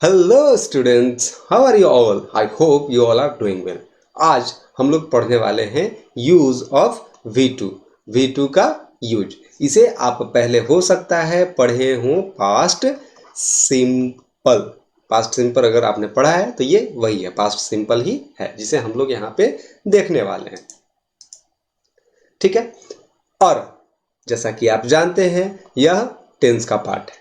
Hello students, how are you all? I hope you all are doing well. आज हम लोग पढ़ने वाले हैं यूज ऑफ V2। V2 का यूज, इसे आप पहले हो सकता है पढ़े हो पास्ट सिंपल। पास्ट सिंपल अगर आपने पढ़ा है तो ये वही है, पास्ट सिंपल ही है जिसे हम लोग यहाँ पे देखने वाले हैं। ठीक है, और जैसा कि आप जानते हैं यह टेंस का पार्ट है।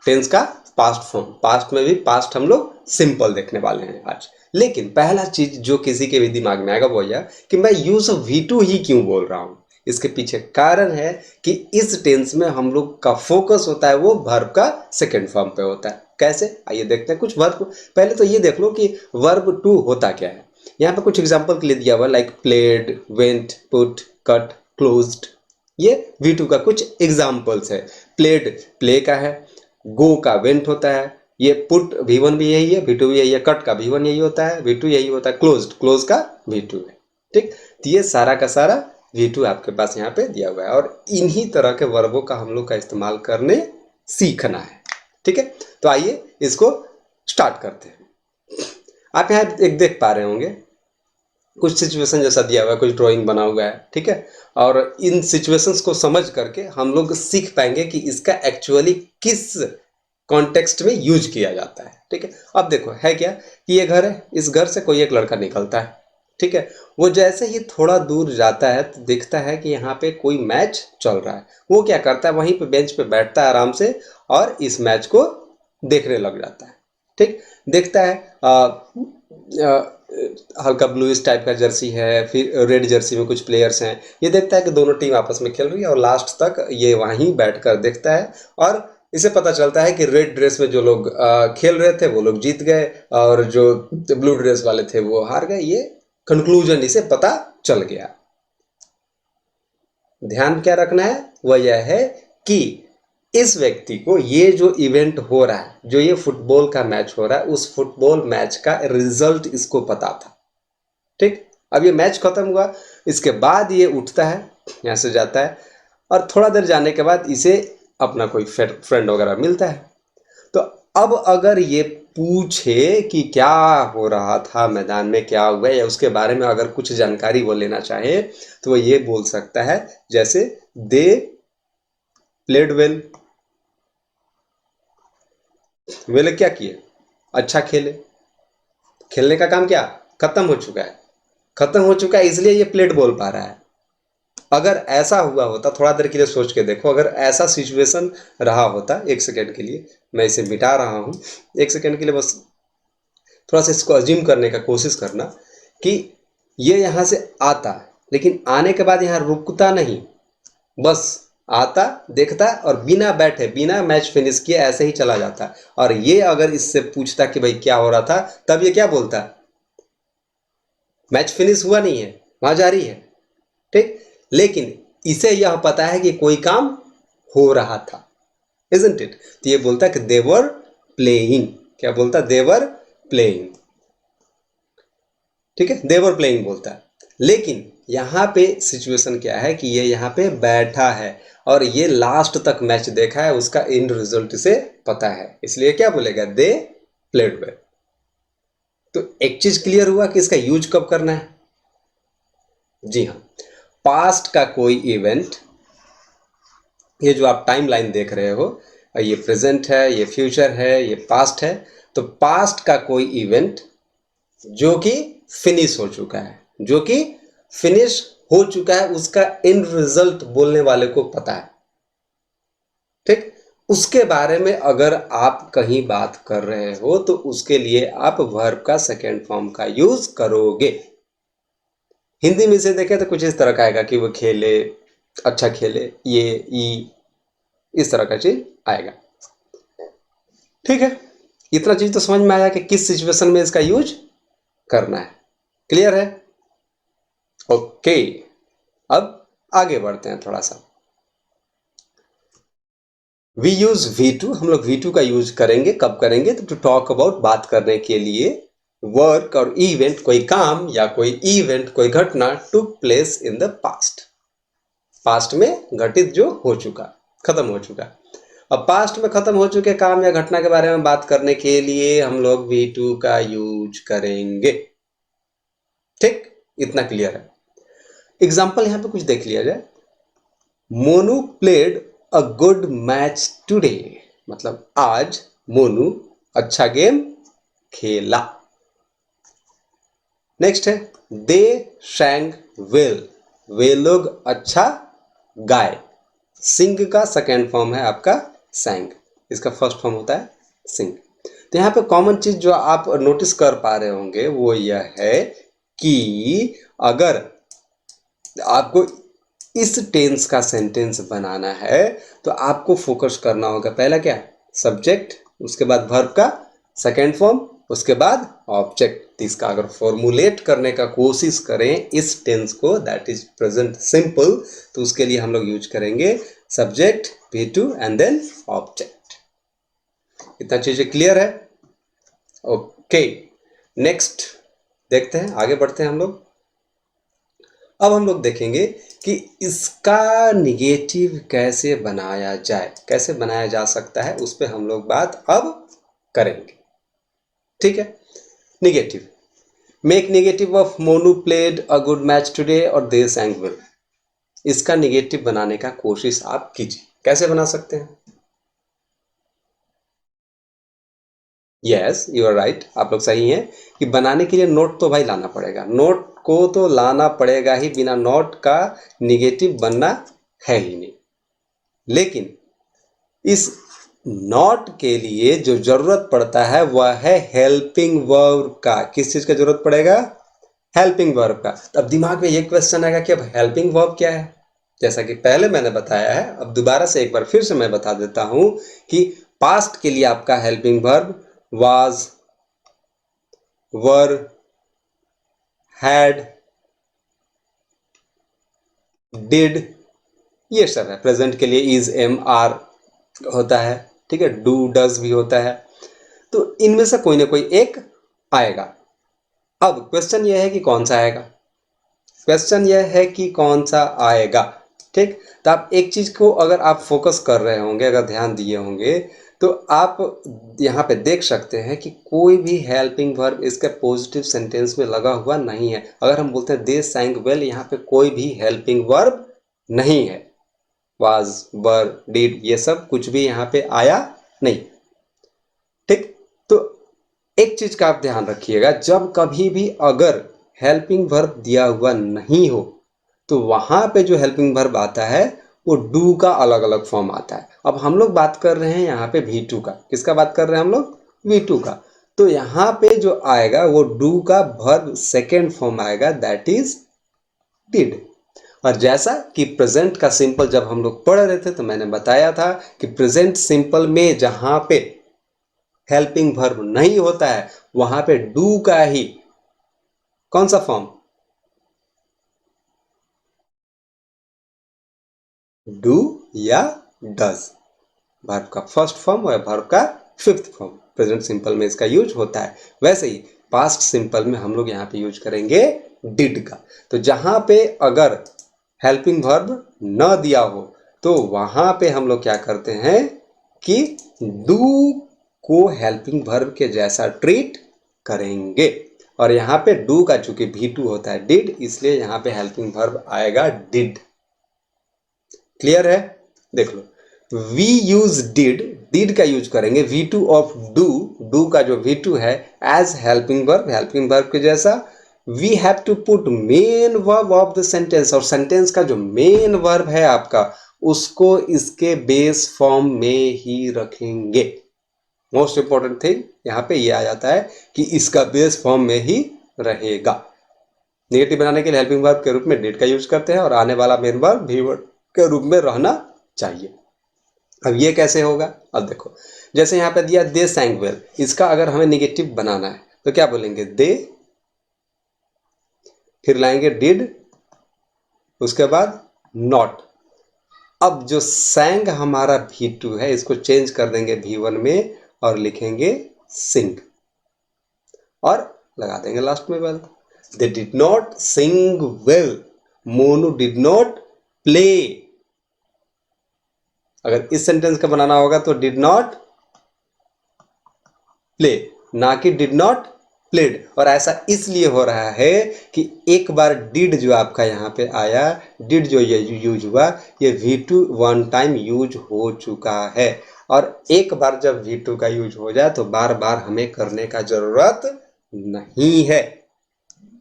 टेंस का पास्ट फॉर्म, पास्ट में भी पास्ट हम लोग सिंपल देखने वाले हैं आज। लेकिन पहला चीज जो किसी के भी दिमाग में आएगा वो यह कि मैं यूज ऑफ V2 ही क्यों बोल रहा हूं। इसके पीछे कारण है कि इस टेंस में हम लोग का फोकस होता है वो वर्ब का सेकेंड फॉर्म पे होता है। कैसे, आइए देखते हैं कुछ वर्ब। पहले तो ये देख लो कि वर्ब टू होता क्या है। यहाँ पे कुछ एग्जाम्पल के लिए दिया हुआ, like played, went, put, cut, closed. ये V2 का कुछ एग्जाम्पल्स है। प्लेड प्ले का है, गो का वेंट होता है, ये पुट V1 भी यही है, V2 भी यही है, कट का V1 यही होता है, V2 यही होता है, क्लोज्ड क्लोज का V2 है। ठीक, तो ये सारा का सारा V2 आपके पास यहाँ पे दिया हुआ है और इन्हीं तरह के वर्बों का हम लोग का इस्तेमाल करने सीखना है। ठीक है, तो आइए इसको स्टार्ट करते हैं। आप यहाँ एक देख पा रहे होंगे कुछ सिचुएशन जैसा दिया हुआ है, कुछ ड्राइंग बना हुआ है। ठीक है, और इन सिचुएशंस को समझ करके हम लोग सीख पाएंगे कि इसका एक्चुअली किस कॉन्टेक्स्ट में यूज किया जाता है। ठीक है, अब देखो है क्या कि ये घर है, इस घर से कोई एक लड़का निकलता है। ठीक है, वो जैसे ही थोड़ा दूर जाता है तो देखता है कि यहाँ पे कोई मैच चल रहा है। वो क्या करता है, वहीं पे बेंच पे बैठता है आराम से और इस मैच को देखने लग जाता है। ठीक, देखता है हल्का ब्लूइश टाइप का जर्सी है, फिर रेड जर्सी में कुछ प्लेयर्स हैं। ये देखता है कि दोनों टीम आपस में खेल रही है और लास्ट तक ये वहीं बैठकर देखता है और इसे पता चलता है कि रेड ड्रेस में जो लोग खेल रहे थे वो लोग जीत गए और जो ब्लू ड्रेस वाले थे वो हार गए। ये कंक्लूजन इसे पता चल गया। ध्यान क्या रखना है वह यह है कि इस व्यक्ति को ये जो इवेंट हो रहा है, जो ये फुटबॉल का मैच हो रहा है, उस फुटबॉल मैच का रिजल्ट इसको पता था। ठीक, अब ये मैच खत्म हुआ, इसके बाद ये उठता है, यहाँ से जाता है और थोड़ा देर जाने के बाद इसे अपना कोई फ्रेंड वगैरह मिलता है। तो अब अगर ये पूछे कि क्या हो रहा था मैदान में, क्या हुआ, या उसके बारे में अगर कुछ जानकारी वो लेना चाहे तो वो ये बोल सकता है जैसे दे प्लेड वेल। वेल क्या किए, अच्छा खेले। खेलने का काम क्या खत्म हो चुका है, खत्म हो चुका है, इसलिए ये प्लेड बोल पा रहा है। अगर ऐसा हुआ होता, थोड़ा देर के लिए सोच के देखो, अगर ऐसा सिचुएशन रहा होता, एक सेकेंड के लिए मैं इसे मिटा रहा हूं, एक सेकेंड के लिए बस थोड़ा सा इसको अज्यूम करने का कोशिश करना कि ये यहाँ से आता, लेकिन आने के बाद यहाँ रुकता नहीं, बस आता, देखता और बिना बैठे बिना मैच फिनिश किए ऐसे ही चला जाता। और ये अगर इससे पूछता कि भाई क्या हो रहा था, तब ये क्या बोलता, मैच फिनिश हुआ नहीं है, वहां जारी है। ठीक, लेकिन इसे यह पता है कि कोई काम हो रहा था, इजंट इट? तो ये बोलता है कि देवर प्लेइंग। क्या बोलता, देवर प्लेइंग। ठीक है, देवर प्लेइंग बोलता है। लेकिन यहाँ पे सिचुएशन क्या है कि ये यहाँ पे बैठा है और ये लास्ट तक मैच देखा है, उसका एंड रिजल्ट इसे पता है, इसलिए क्या बोलेगा, दे प्लेड वेल। तो एक चीज क्लियर हुआ कि इसका यूज कब करना है। जी हाँ, पास्ट का कोई इवेंट, ये जो आप टाइम लाइन देख रहे हो, ये प्रेजेंट है, ये फ्यूचर है, ये पास्ट है। तो पास्ट का कोई इवेंट जो कि फिनिश हो चुका है, जो कि फिनिश हो चुका है, उसका एंड रिजल्ट बोलने वाले को पता है। ठीक, उसके बारे में अगर आप कहीं बात कर रहे हो तो उसके लिए आप वर्ब का सेकेंड फॉर्म का यूज करोगे। हिंदी में से देखें तो कुछ इस तरह का आएगा कि वो खेले, अच्छा खेले, ये ई, इस तरह का चीज आएगा। ठीक है, इतना चीज तो समझ में आया कि किस सिचुएशन में इसका यूज करना है। क्लियर है? ओके, अब आगे बढ़ते हैं थोड़ा सा। वी यूज V2, हम लोग V2 का यूज करेंगे, कब करेंगे तो टू टॉक अबाउट, बात करने के लिए वर्क और इवेंट, कोई काम या कोई इवेंट, कोई घटना took place in the past, past में घटित जो हो चुका, खत्म हो चुका। अब पास्ट में खत्म हो चुके काम या घटना के बारे में बात करने के लिए हम लोग V2 का यूज करेंगे। ठीक, इतना क्लियर है। एग्जाम्पल यहां पे कुछ देख लिया जाए। Monu played a good match today, मतलब आज मोनू अच्छा गेम खेला। नेक्स्ट है दे शैंग वेल, वे लोग अच्छा गाए। सिंग का सेकेंड फॉर्म है आपका सैंग, इसका फर्स्ट फॉर्म होता है सिंग। तो यहाँ पे कॉमन चीज जो आप नोटिस कर पा रहे होंगे वो यह है कि अगर आपको इस टेंस का सेंटेंस बनाना है तो आपको फोकस करना होगा पहला क्या, सब्जेक्ट, उसके बाद वर्ब का सेकेंड फॉर्म, उसके बाद ऑब्जेक्ट। इसका अगर फॉर्मुलेट करने का कोशिश करें इस टेंस को, दैट इज प्रेजेंट सिंपल, तो उसके लिए हम लोग यूज करेंगे subject V2 and then object. इतना चीजें क्लियर है? ओके, नेक्स्ट देखते हैं, आगे बढ़ते हैं हम लोग। अब हम लोग देखेंगे कि इसका निगेटिव कैसे बनाया जाए, कैसे बनाया जा सकता है, उस पर हम लोग बात अब करेंगे। ठीक है, negative, make negative of Monu played a good match today और दे सैंग वेल। इसका निगेटिव बनाने का कोशिश आप कीजिए। कैसे बना सकते हैं? यस, यू आर राइट, आप लोग सही हैं कि बनाने के लिए नोट तो भाई लाना पड़ेगा, नोट को तो लाना पड़ेगा ही, बिना नोट का निगेटिव बनना है ही नहीं। लेकिन इस नॉट के लिए जो जरूरत पड़ता है वह है हेल्पिंग वर्ब का। किस चीज का जरूरत पड़ेगा? हेल्पिंग वर्ब का। अब दिमाग में ये क्वेश्चन आएगा कि अब हेल्पिंग वर्ब क्या है? जैसा कि पहले मैंने बताया है, अब दोबारा से एक बार फिर से मैं बता देता हूं कि पास्ट के लिए आपका helping verb was, were, had, did, ये सब है। प्रेजेंट के लिए इज, एम, आर होता है, ठीक है, डू, डज भी होता है। तो इनमें से कोई ना कोई एक आएगा। अब क्वेश्चन यह है कि कौन सा आएगा, क्वेश्चन यह है कि कौन सा आएगा। ठीक, तो आप एक चीज को अगर आप फोकस कर रहे होंगे, अगर ध्यान दिए होंगे, तो आप यहाँ पे देख सकते हैं कि कोई भी हेल्पिंग वर्ब इसके पॉजिटिव सेंटेंस में लगा हुआ नहीं है। अगर हम बोलते हैं दे सैंग वेल, यहाँ पे कोई भी हेल्पिंग वर्ब नहीं है, वाज, वर, डिड, ये सब कुछ भी यहाँ पे आया नहीं। ठीक, तो एक चीज का आप ध्यान रखिएगा, जब कभी भी अगर हेल्पिंग वर्ब दिया हुआ नहीं हो तो वहां पे जो हेल्पिंग वर्ब आता है वो डू का अलग अलग फॉर्म आता है। अब हम लोग बात कर रहे हैं यहाँ पे V2 का, किसका बात कर रहे हैं हम लोग? V2 का। तो यहाँ पे जो आएगा वो डू का वर्ब सेकेंड फॉर्म आएगा, दैट इज डिड। और जैसा कि प्रेजेंट का सिंपल जब हम लोग पढ़ रहे थे तो मैंने बताया था कि प्रेजेंट सिंपल में जहां पे हेल्पिंग वर्ब नहीं होता है वहां पे डू का ही कौन सा फॉर्म, डू या डज, वर्ब का फर्स्ट फॉर्म और वर्ब का फिफ्थ फॉर्म प्रेजेंट सिंपल में इसका यूज होता है। वैसे ही पास्ट सिंपल में हम लोग यहाँ पे यूज करेंगे डिड का। तो जहां पे अगर हेल्पिंग वर्ब न दिया हो तो वहां पे हम लोग क्या करते हैं कि डू को हेल्पिंग वर्ब के जैसा ट्रीट करेंगे। और यहाँ पे डू का चूंकि V2 होता है डिड, इसलिए यहाँ पे हेल्पिंग वर्ब आएगा डिड। क्लियर है? देख लो, वी यूज डिड, डिड का यूज करेंगे V2 ऑफ डू, डू का जो V2 है as helping verb, helping verb के जैसा। We have to put main verb of the sentence, और सेंटेंस का जो मेन वर्ब है आपका उसको इसके बेस फॉर्म में ही रखेंगे। मोस्ट इंपॉर्टेंट थिंग यहाँ पे ये आ जाता है कि इसका बेस फॉर्म में ही रहेगा। नेगेटिव बनाने के लिए हेल्पिंग वर्ब के रूप में डिड का यूज करते हैं और आने वाला मेन वर्ब भी वर्ब के रूप में रहना चाहिए। अब ये कैसे होगा? अब देखो, जैसे यहाँ पे दिया दे सैंग वेल, इसका अगर हमें निगेटिव बनाना है तो क्या बोलेंगे? दे, फिर लाएंगे डिड, उसके बाद नॉट। अब जो सैंग हमारा V2 है इसको चेंज कर देंगे V1 में और लिखेंगे सिंग, और लगा देंगे लास्ट में well. They did not Singh well, Monu did not play अगर इस सेंटेंस का बनाना होगा तो डिड नॉट प्ले, ना कि डिड नॉट प्लेड। और ऐसा इसलिए हो रहा है कि एक बार डिड जो आपका यहाँ पे आया, डिड जो ये यूज हुआ, ये V2 वन टाइम यूज हो चुका है। और एक बार जब V2 का यूज हो जाए तो बार बार हमें करने का जरूरत नहीं है।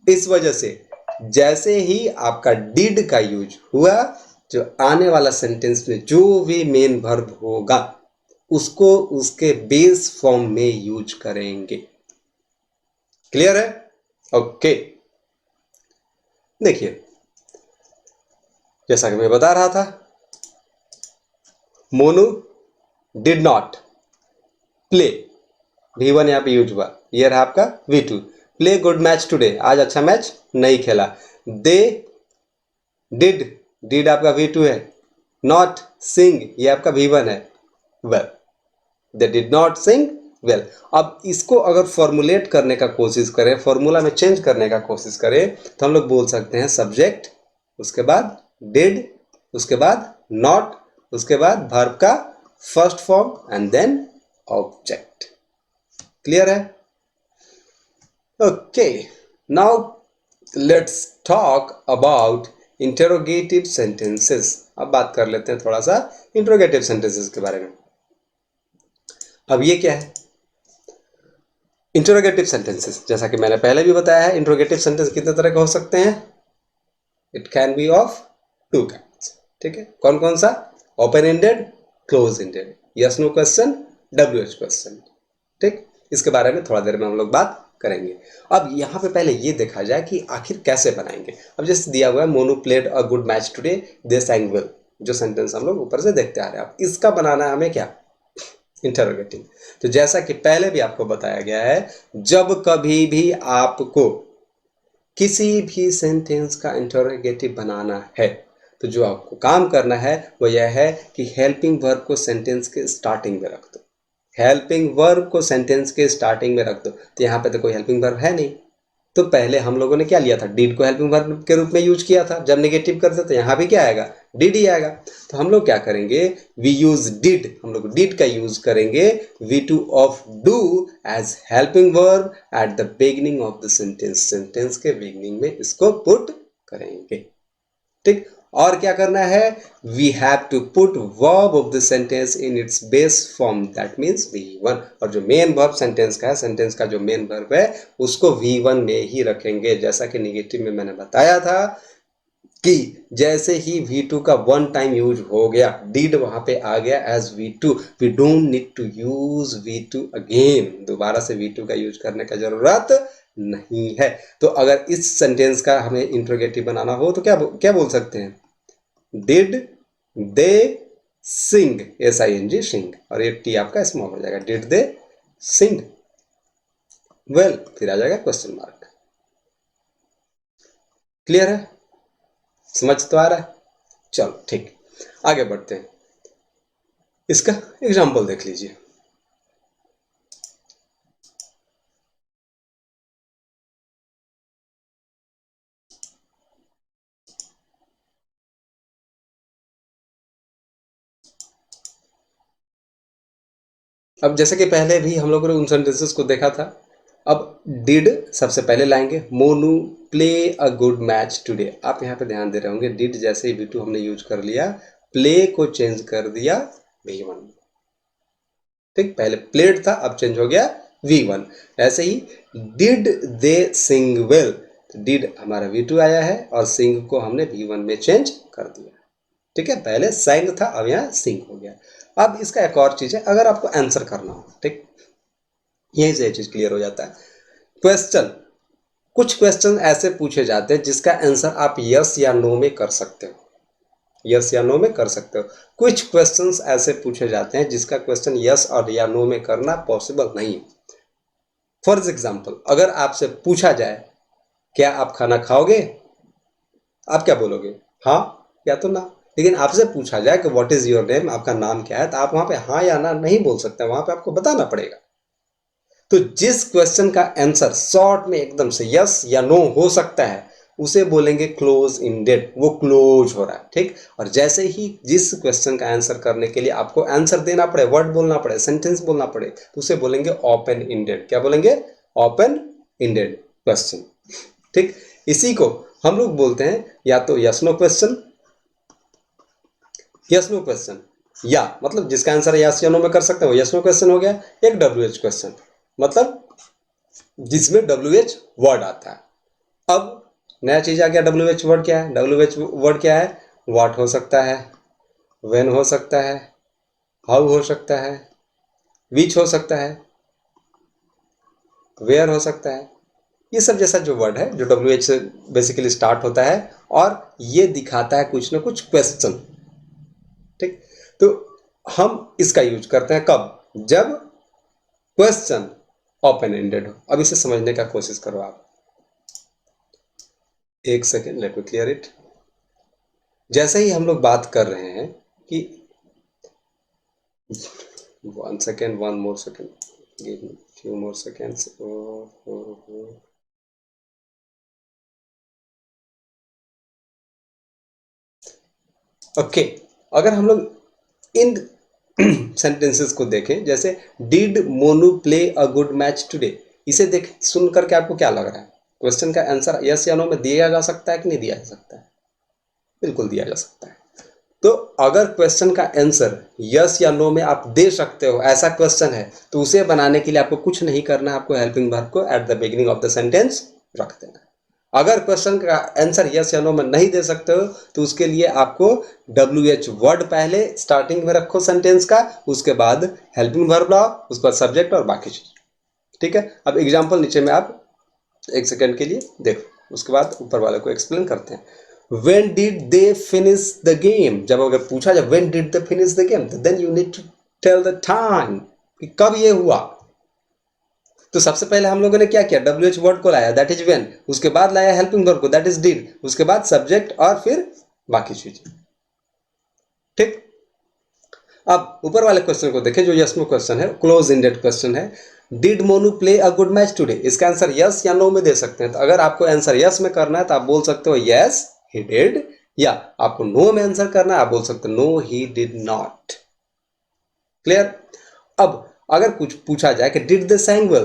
इस वजह से जैसे ही आपका डिड का यूज हुआ, जो आने वाला सेंटेंस में जो भी मेन वर्ब होगा उसको उसके बेस फॉर्म में यूज करेंगे। क्लियर है? ओके, देखिए जैसा कि मैं बता रहा था, Monu did not play, V1 यहां पे यूज हुआ, ये रहा आपका V2। Play good match today, आज अच्छा मैच नहीं खेला। दे डिड, डिड आपका V2 है। नॉट सिंग, ये आपका V1 है। Well, they did not Singh well. अब इसको अगर फॉर्मुलेट करने का कोशिश करें, फॉर्मूला में चेंज करने का कोशिश करें, तो हम लोग बोल सकते हैं सब्जेक्ट, उसके बाद डिड, उसके बाद नॉट, उसके बाद वर्ब का first form and then object. Clear है? Okay, now let's talk about interrogative sentences. अब बात कर लेते हैं थोड़ा सा इंटरोगेटिव सेंटेंसेस के बारे में। अब ये क्या है? इंटरोगेटिव सेंटेंसेस, जैसा कि मैंने पहले भी बताया है, इंटरोगेटिव सेंटेंस कितने तरह के हो सकते हैं? It can be of two kinds. ठीक है, कौन कौन सा? Open ended, close ended, yes no question, WH question. ठीक, इसके बारे में थोड़ा देर में हम लोग बात करेंगे। अब यहाँ पे पहले ये देखा जाए कि आखिर कैसे बनाएंगे। अब जैसे दिया हुआ है, Monu played a good match today, they sang well, जो सेंटेंस हम लोग ऊपर से देखते आ रहे हैं। अब इसका बनाना है हमें क्या? इंटरोगेटिव। तो जैसा कि पहले भी आपको बताया गया है, जब कभी भी आपको किसी भी सेंटेंस का इंटरोगेटिव बनाना है, तो जो आपको काम करना है वो यह है कि हेल्पिंग वर्ब को सेंटेंस के स्टार्टिंग में रख दो। हेल्पिंग वर्ब को सेंटेंस के स्टार्टिंग में रख दो। तो यहाँ पे तो कोई हेल्पिंग वर्ब है नहीं, तो पहले हम लोगों ने क्या लिया था? डिड को हेल्पिंग वर्ब के रूप में यूज किया था। जब नेगेटिव करते तो यहाँ भी क्या आएगा? डिड ही आएगा। तो हम लोग क्या करेंगे? वी यूज डिड, हम लोग डिड का यूज करेंगे V2 of do as helping verb at the beginning of the sentence. Sentence के बिगिनिंग में इसको पुट करेंगे। ठीक, और क्या करना है? We have to put verb of the sentence in its base form, that means V1। और जो मेन वर्ब सेंटेंस का है, सेंटेंस का जो मेन वर्ब है, उसको V1 में ही रखेंगे। जैसा कि नेगेटिव में मैंने बताया था कि जैसे ही V2 का वन टाइम यूज हो गया, डिड वहां पे आ गया as V2, we don't need to use V2 again. दोबारा से V2 का यूज करने का जरूरत नहीं है। तो अगर इस सेंटेंस का हमें इंट्रोगेटिव बनाना हो तो क्या क्या बोल सकते हैं? डिड दे सिंग, SING सिंग, और ये टी आपका स्मॉल हो जाएगा। डिड दे सिंग वेल, फिर आ जाएगा क्वेश्चन मार्क। क्लियर है? समझ तो आ रहा है? चलो ठीक, आगे बढ़ते हैं। इसका एग्जाम्पल देख लीजिए। अब जैसे कि पहले भी हम लोगों ने उन सेंटेंसेस को देखा था। अब डिड सबसे पहले लाएंगे। Monu play a good match today. आप यहाँ पे ध्यान दे रहे होंगे, डिड जैसे ही V2 हमने यूज कर लिया, प्ले को चेंज कर दिया V1। ठीक, पहले प्लेड था, अब चेंज हो गया V1। ऐसे he did they Singh well, did हमारा V2 आया है और सिंग को हमने V1 में चेंज कर दिया। ठीक है, पहले sang था, अब यहाँ sing हो गया। अब इसका एक और चीज है, अगर आपको आंसर करना हो, ठीक, यहीं से ये चीज क्लियर हो जाता है। क्वेश्चन, कुछ क्वेश्चन ऐसे पूछे जाते हैं जिसका आंसर आप यस या नो में कर सकते हो। यस या नो में कर सकते हो। कुछ क्वेश्चंस ऐसे पूछे जाते हैं जिसका क्वेश्चन यस और या नो में करना पॉसिबल नहीं है। फॉर एग्जाम्पल, अगर आपसे पूछा जाए क्या आप खाना खाओगे, आप क्या बोलोगे? हाँ या तो ना। लेकिन आपसे पूछा जाए कि व्हाट इज योर नेम, आपका नाम क्या है, तो आप वहां पे हाँ या ना नहीं बोल सकते, वहां पे आपको बताना पड़ेगा। तो जिस क्वेश्चन का आंसर शॉर्ट में एकदम से यस या नो हो सकता है, उसे बोलेंगे क्लोज इंडेड, वो क्लोज हो रहा है, ठीक। और जैसे ही जिस क्वेश्चन का आंसर करने के लिए आपको आंसर देना पड़े, वर्ड बोलना पड़े, सेंटेंस बोलना पड़े, तो उसे बोलेंगे ओपन इंडेड। क्या बोलेंगे? ओपन इंडेड क्वेश्चन, ठीक। इसी को हम लोग बोलते हैं या तो yes no question, yes no question, या मतलब जिसका आंसर यस या नो में कर सकते हैं वो यस नो क्वेश्चन हो गया। एक डब्ल्यू एच क्वेश्चन, मतलब जिसमें डब्ल्यू एच वर्ड आता है। अब नया चीज आ गया, डब्ल्यू एच वर्ड क्या है? डब्ल्यू एच वर्ड क्या है? व्हाट हो सकता है, व्हेन हो सकता है, हाउ हो सकता है, विच हो सकता है, वेयर हो सकता है। ये सब जैसा जो वर्ड है जो डब्ल्यू एच से बेसिकली स्टार्ट होता है और ये दिखाता है कुछ ना कुछ क्वेश्चन, ठीक। तो हम इसका यूज करते हैं कब? जब क्वेश्चन ओपन एंडेड हो। अब इसे समझने का कोशिश करो आप। एक second, let me clear it. जैसे ही हम लोग बात कर रहे हैं कि 1 second, 1 more second, give me few more seconds. Okay, अगर हम लोग इन सेंटेंसेस को देखें, जैसे did Monu play a good match today, इसे देख सुन करके आपको क्या लग रहा है? क्वेश्चन का आंसर यस या नो में दिया जा सकता है कि नहीं दिया जा सकता है? बिल्कुल दिया जा सकता है। तो अगर क्वेश्चन का आंसर यस या नो में आप दे सकते हो, ऐसा क्वेश्चन है, तो उसे बनाने के लिए आपको कुछ नहीं करना है, आपको हेल्पिंग वर्ब को eight the beginning of the sentence रख देना। अगर क्वेश्चन का आंसर यस या नो में नहीं दे सकते हो तो उसके लिए आपको डब्ल्यू एच वर्ड पहले स्टार्टिंग में रखो सेंटेंस का, उसके बाद हेल्पिंग वर्ब लाओ, उसके बाद सब्जेक्ट और बाकी चीज, ठीक है। अब एग्जाम्पल नीचे में आप एक सेकेंड के लिए देखो, उसके बाद ऊपर वाले को एक्सप्लेन करते हैं। When did they finish the game? जब अगर पूछा जब when did they finish the game, then you need to tell the time कि कब ये हुआ। तो सबसे पहले हम लोगों ने क्या किया? डब्ल्यू एच वर्ड को लाया, दैट इज वेन, उसके बाद लाया हेल्पिंग वर्ब को, दैट इज डिड, उसके बाद सब्जेक्ट और फिर बाकी चीजें, ठीक। अब ऊपर वाले क्वेश्चन को देखें जो यस नो क्वेश्चन है, क्लोज इंडेड क्वेश्चन है। Did Monu play a good match today, इसका आंसर यस या नो में दे सकते हैं। तो अगर आपको आंसर यस में करना है तो आप बोल सकते हो यस ही डिड, या आपको नो में आंसर करना है आप बोल सकते हो no he did not. Clear? अब अगर कुछ पूछा जाए कि डिड दे sang वेल,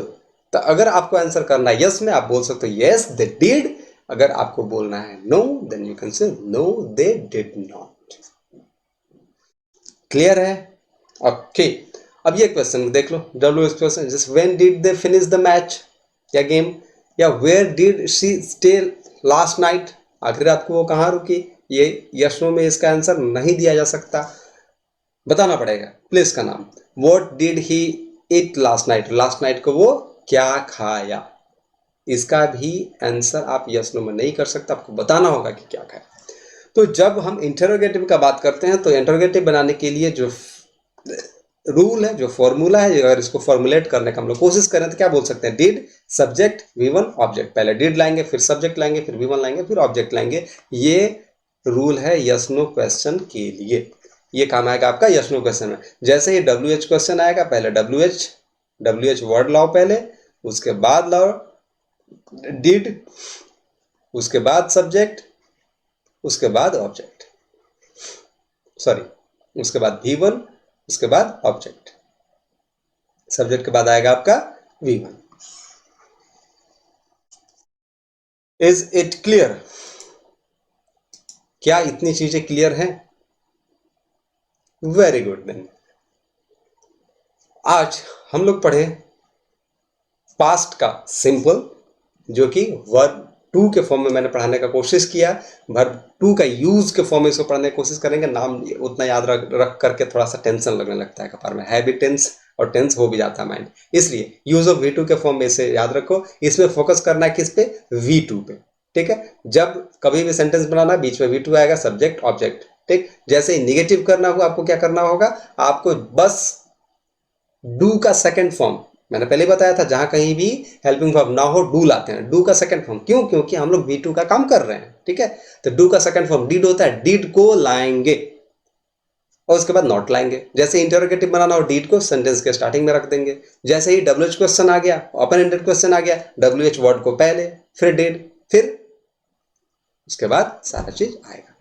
तो अगर आपको आंसर करना है यस में आप बोल सकते हो यस दे डिड। अगर आपको बोलना है no, then you can say no they did not. Clear है? ओके, अब ये क्वेश्चन देख लो, डब्ल्यू एच क्वेश्चन, जैसे when did they finish the match या गेम, या where did she stay last night, आखिर रात को वो कहाँ रुकी। ये यस नो में इसका आंसर नहीं दिया जा सकता, बताना पड़ेगा प्लेस का नाम। What did he eat last night, last night को वो क्या खाया, इसका भी आंसर आप यस नो में नहीं कर सकते, आपको बताना होगा कि क्या खाया। तो जब हम इंटरोगेटिव का बात करते हैं तो इंटरोगेटिव बनाने के लिए जो रूल है, जो फॉर्मूला है, अगर इसको फॉर्मुलेट करने का हम लोग कोशिश करें तो क्या बोल सकते हैं? डिड सब्जेक्ट V1 ऑब्जेक्ट, पहले डिड लाएंगे, फिर सब्जेक्ट लाएंगे, फिर V1 लाएंगे, फिर ऑब्जेक्ट लाएंगे। ये रूल है यस नो क्वेश्चन के लिए, ये काम आएगा आपका यस नो क्वेश्चन में। जैसे ही डब्ल्यू एच क्वेश्चन आएगा, पहले डब्ल्यू एच वर्ड लाओ पहले, उसके बाद लाओ डिड, उसके बाद सब्जेक्ट, उसके बाद ऑब्जेक्ट, सॉरी उसके बाद V1, उसके बाद ऑब्जेक्ट, सब्जेक्ट के बाद आएगा आपका V1। Is it clear? क्या इतनी चीजें क्लियर हैं? Very good. देन आज हम लोग पढ़े पास्ट का सिंपल, जो कि वर्ब टू के फॉर्म में मैंने पढ़ाने का कोशिश किया। वर्ब टू का यूज के फॉर्म में इसको पढ़ने की कोशिश करेंगे। नाम उतना याद रख करके थोड़ा सा टेंशन लगने लगता है कपार में, है भी टेंस और टेंस हो भी जाता है माइंड, इसलिए यूज ऑफ V2 के फॉर्म में इसे याद रखो। इसमें फोकस करना है किस पे? V2 पे, ठीक है। जब कभी भी सेंटेंस बनाना बीच में V2 आएगा, सब्जेक्ट ऑब्जेक्ट, ठीक। जैसे ही निगेटिव करना हो आपको क्या करना होगा? आपको बस डू का सेकंड फॉर्म, मैंने पहले बताया था, जहां कहीं भी हेल्पिंग वर्ब ना हो डू लाते हैं, डू का सेकंड फॉर्म। क्यों? क्योंकि हम लोग V2 का काम कर रहे हैं, ठीक है। तो डू का सेकंड फॉर्म डिड होता है, डिड को लाएंगे और उसके बाद नॉट लाएंगे। जैसे इंटरोगेटिव बनाना हो, डिड को सेंटेंस के स्टार्टिंग में रख देंगे। जैसे ही डब्ल्यू एच क्वेश्चन आ गया, ओपन एंडेड क्वेश्चन आ गया, डब्ल्यू एच वर्ड को पहले, फिर डिड, फिर उसके बाद सारा चीज आएगा।